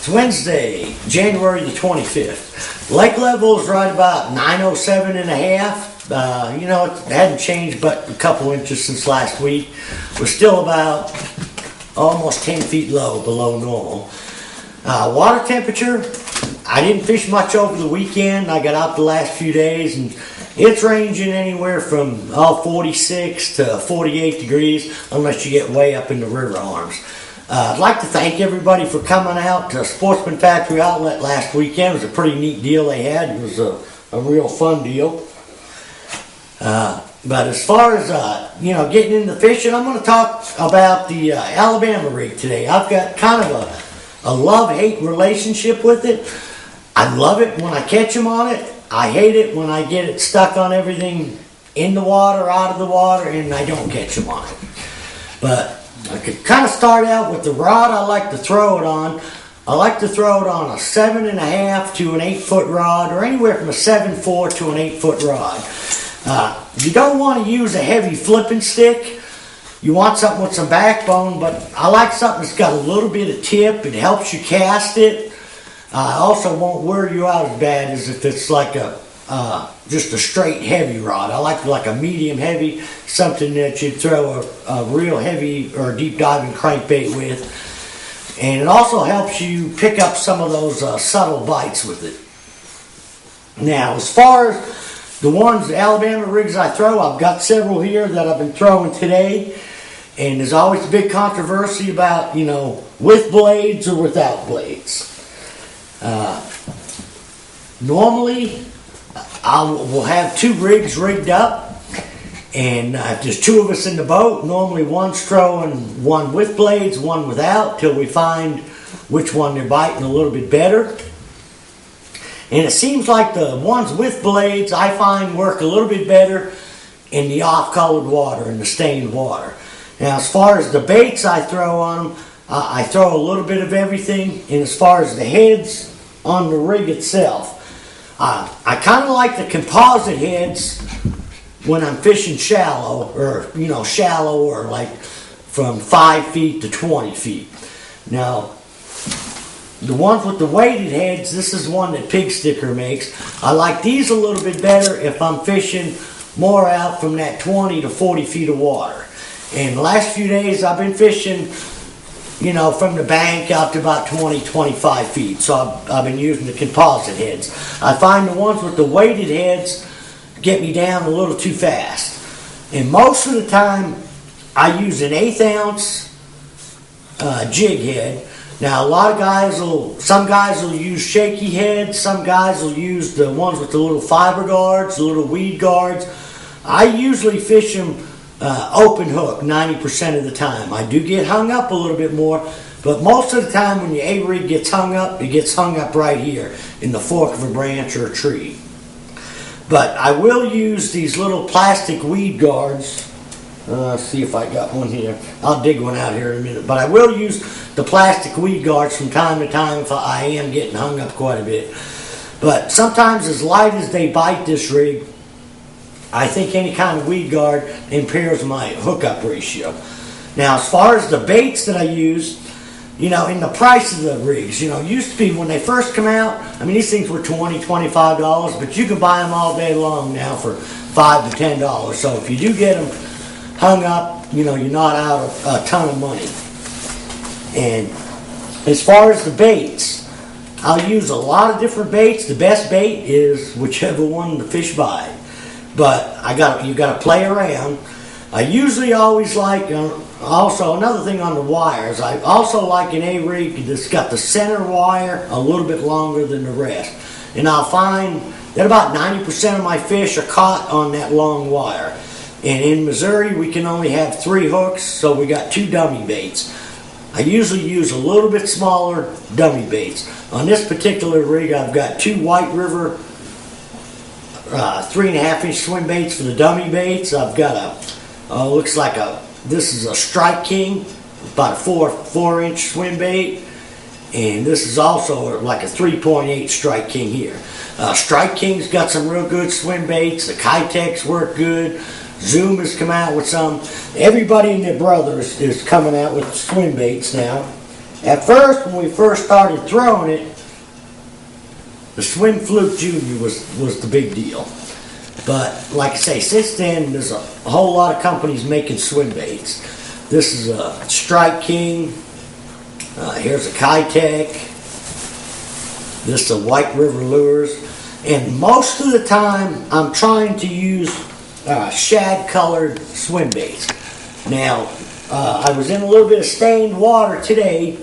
It's Wednesday, January the 25th. Lake level is right about 907 and a half. It hadn't changed but a couple inches since last week. We're still about almost 10 feet low below normal. Water temperature, I didn't fish much over the weekend. I got out the last few days and it's ranging anywhere from 46 to 48 degrees unless you get way up in the river arms. I'd like to thank everybody for coming out to Sportsman Factory Outlet last weekend. It was a pretty neat deal they had. It was a real fun deal. But as far as getting into fishing, I'm going to talk about the Alabama rig today. I've got kind of a love-hate relationship with it. I love it when I catch them on it. I hate it when I get it stuck on everything in the water, out of the water, and I don't catch them on it. But I could kind of start out with the rod I like to throw it on. I like to throw it on a 7.5 to an 8-foot rod, or anywhere from a 7.4 to an 8-foot rod. You don't want to use a heavy flipping stick. You want something with some backbone, but I like something that's got a little bit of tip. It helps you cast it. Also won't wear you out as bad as if it's like just a straight heavy rod. I like a medium heavy, something that you'd throw a real heavy or deep diving crankbait with. And it also helps you pick up some of those subtle bites with it. Now, as far as the Alabama rigs I throw, I've got several here that I've been throwing today. And there's always a big controversy about, with blades or without blades. Normally, we'll have two rigs rigged up, and if there's two of us in the boat, normally one's throwing one with blades, one without, till we find which one they're biting a little bit better. And it seems like the ones with blades, I find, work a little bit better in the off-colored water, in the stained water. Now, as far as the baits I throw on them, I throw a little bit of everything. And as far as the heads on the rig itself, I kind of like the composite heads when I'm fishing shallow, or like from 5 feet to 20 feet. Now, the ones with the weighted heads, this is one that Pig Sticker makes. I like these a little bit better if I'm fishing more out from that 20 to 40 feet of water. And the last few days I've been fishing, from the bank out to about 20, 25 feet. So I've been using the composite heads. I find the ones with the weighted heads get me down a little too fast. And most of the time, I use an 1/8 ounce jig head. Now, some guys will use shaky heads. Some guys will use the ones with the little fiber guards, the little weed guards. I usually fish them open hook 90% of the time. I do get hung up a little bit more, but most of the time when your A-rig gets hung up, it gets hung up right here in the fork of a branch or a tree. But I will use these little plastic weed guards. See if I got one here. I'll dig one out here in a minute. But I will use the plastic weed guards from time to time if I am getting hung up quite a bit. But sometimes, as light as they bite this rig, I think any kind of weed guard impairs my hookup ratio. Now, as far as the baits that I use, in the price of the rigs, used to be when they first come out, these things were $20, $25, but you can buy them all day long now for $5 to $10. So if you do get them hung up, you're not out a ton of money. And as far as the baits, I'll use a lot of different baits. The best bait is whichever one the fish bite. But you got to play around. I usually always like, also another thing on the wires, I also like an A-rig that's got the center wire a little bit longer than the rest. And I'll find that about 90% of my fish are caught on that long wire. And in Missouri, we can only have 3 hooks, so we got 2 dummy baits. I usually use a little bit smaller dummy baits. On this particular rig, I've got 2 White River 3.5-inch swim baits for the dummy baits. I've got this is a Strike King, about a 4-inch swim bait. And this is also like a 3.8 Strike King here. Strike King's got some real good swim baits. The Kitex work good. Zoom has come out with some. Everybody and their brothers is coming out with swim baits now. At first, when we first started throwing it, the Swim Fluke Junior was the big deal. But like I say, since then, there's a whole lot of companies making swim baits. This is a Strike King. Here's a Kitech. This is a White River Lures. And most of the time, I'm trying to use shad-colored swim baits. Now, I was in a little bit of stained water today,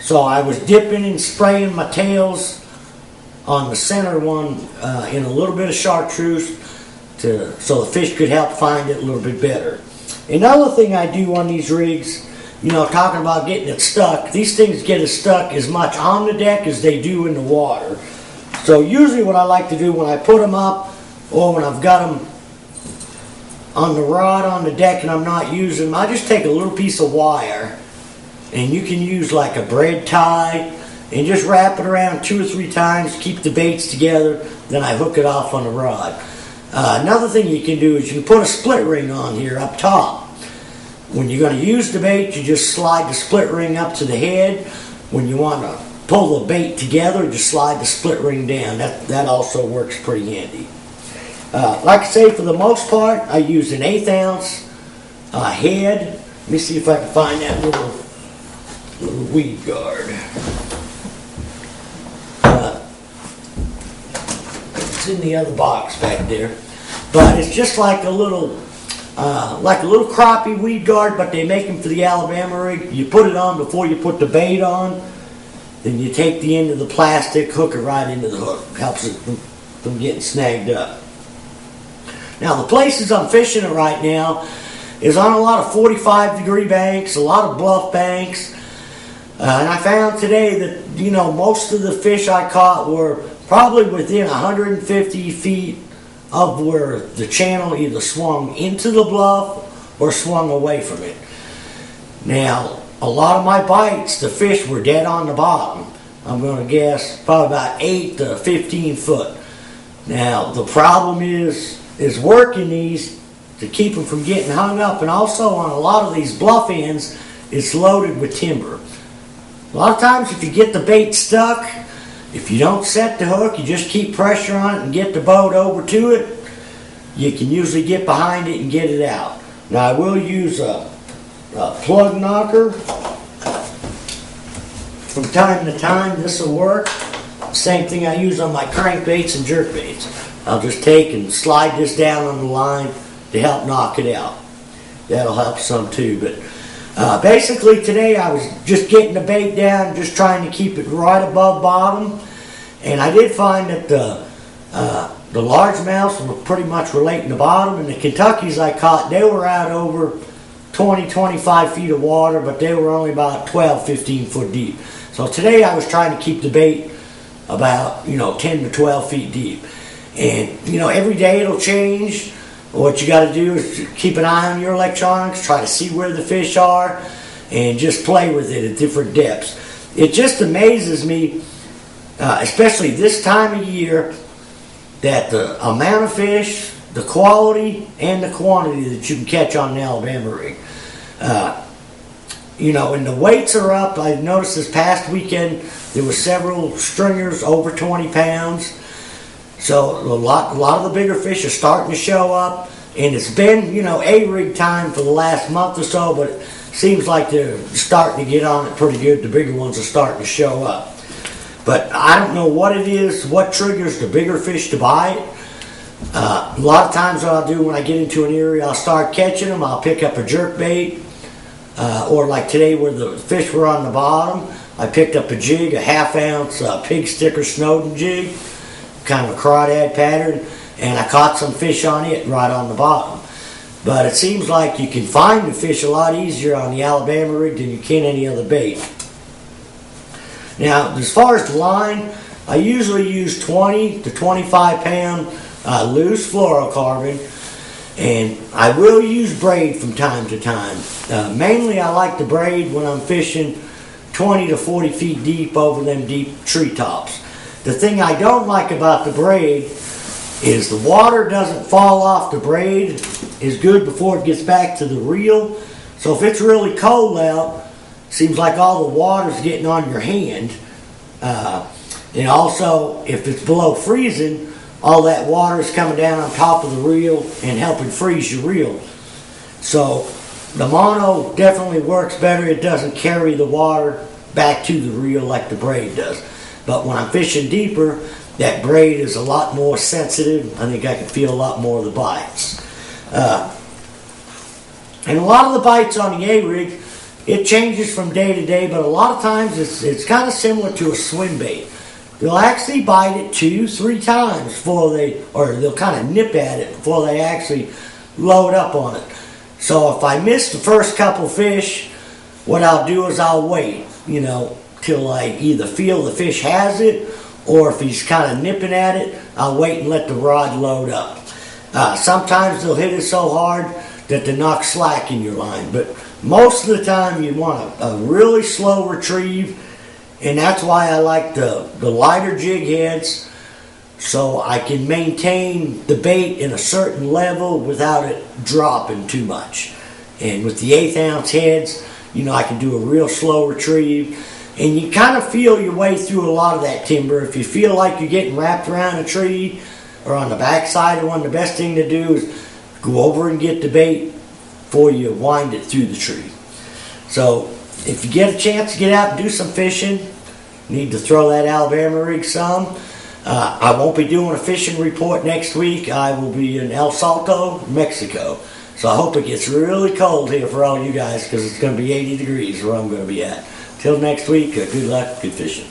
so I was dipping and spraying my tails on the center one in a little bit of chartreuse so the fish could help find it a little bit better. Another thing I do on these rigs, talking about getting it stuck, these things get it stuck as much on the deck as they do in the water. So usually what I like to do when I put them up, or when I've got them on the rod on the deck and I'm not using them, I just take a little piece of wire, and you can use like a braid tie, and just wrap it around 2 or 3 times, keep the baits together, then I hook it off on the rod. Another thing you can do is you can put a split ring on here up top. When you're going to use the bait, you just slide the split ring up to the head. When you want to pull the bait together, just slide the split ring down. That also works pretty handy. Like I say, for the most part, I use an 1/8 ounce head. Let me see if I can find that little weed guard. It's in the other box back there, but it's just like a little crappie weed guard, but they make them for the Alabama rig. You put it on before you put the bait on, then you take the end of the plastic, hook it right into the hook. Helps it from getting snagged up. Now the places I'm fishing it right now is on a lot of 45-degree banks, a lot of bluff banks, and I found today that most of the fish I caught were probably within 150 feet of where the channel either swung into the bluff or swung away from it. Now, a lot of my bites, the fish were dead on the bottom. I'm going to guess probably about 8 to 15 foot. Now, the problem is working these to keep them from getting hung up, and also on a lot of these bluff ends, it's loaded with timber. A lot of times if you get the bait stuck, if you don't set the hook, you just keep pressure on it and get the boat over to it, you can usually get behind it and get it out. Now I will use a plug knocker from time to time. This will work. Same thing I use on my crankbaits and jerkbaits. I'll just take and slide this down on the line to help knock it out. That'll help some too. But basically today I was just getting the bait down, just trying to keep it right above bottom, and I did find that the largemouths were pretty much relating to bottom, and the Kentuckys I caught, they were out over 20-25 feet of water, but they were only about 12-15 foot deep. So today I was trying to keep the bait about 10 to 12 feet deep, and every day it'll change. What you got to do is keep an eye on your electronics, try to see where the fish are, and just play with it at different depths. It just amazes me, especially this time of year, that the amount of fish, the quality, and the quantity that you can catch on an Alabama rig. And the weights are up. I noticed this past weekend there were several stringers over 20 pounds. So a lot of the bigger fish are starting to show up, and it's been, A-rig time for the last month or so, but it seems like they're starting to get on it pretty good. The bigger ones are starting to show up. But I don't know what it is, what triggers the bigger fish to bite. A lot of times what I'll do when I get into an area, I'll start catching them, I'll pick up a jerk bait, or like today where the fish were on the bottom, I picked up a jig, a 1/2 ounce pig sticker Snowden jig, kind of a crawdad pattern, and I caught some fish on it right on the bottom. But it seems like you can find the fish a lot easier on the Alabama rig than you can any other bait. Now, as far as the line, I usually use 20 to 25 pound loose fluorocarbon, and I will use braid from time to time. Mainly I like the braid when I'm fishing 20 to 40 feet deep over them deep treetops. The thing I don't like about the braid is the water doesn't fall off the braid as good before it gets back to the reel. So if it's really cold out, seems like all the water's getting on your hand. And also, if it's below freezing, all that water is coming down on top of the reel and helping freeze your reel. So the mono definitely works better. It doesn't carry the water back to the reel like the braid does. But when I'm fishing deeper, that braid is a lot more sensitive. I think I can feel a lot more of the bites. And a lot of the bites on the A-rig, it changes from day to day, but a lot of times it's kind of similar to a swim bait. They'll actually bite it 2-3 times before they'll kind of nip at it before they actually load up on it. So if I miss the first couple fish, what I'll do is I'll wait, till I either feel the fish has it, or if he's kind of nipping at it, I'll wait and let the rod load up. Sometimes they'll hit it so hard that they knock slack in your line, but most of the time you want a really slow retrieve, and that's why I like the lighter jig heads, so I can maintain the bait in a certain level without it dropping too much. And with the 1/8 ounce heads, I can do a real slow retrieve, and you kind of feel your way through a lot of that timber. If you feel like you're getting wrapped around a tree or on the backside of one, the best thing to do is go over and get the bait before you wind it through the tree. So if you get a chance to get out and do some fishing, need to throw that Alabama rig some. I won't be doing a fishing report next week. I will be in El Salto, Mexico. So I hope it gets really cold here for all you guys, because it's going to be 80 degrees where I'm going to be at. Till next week, good luck, good fishing.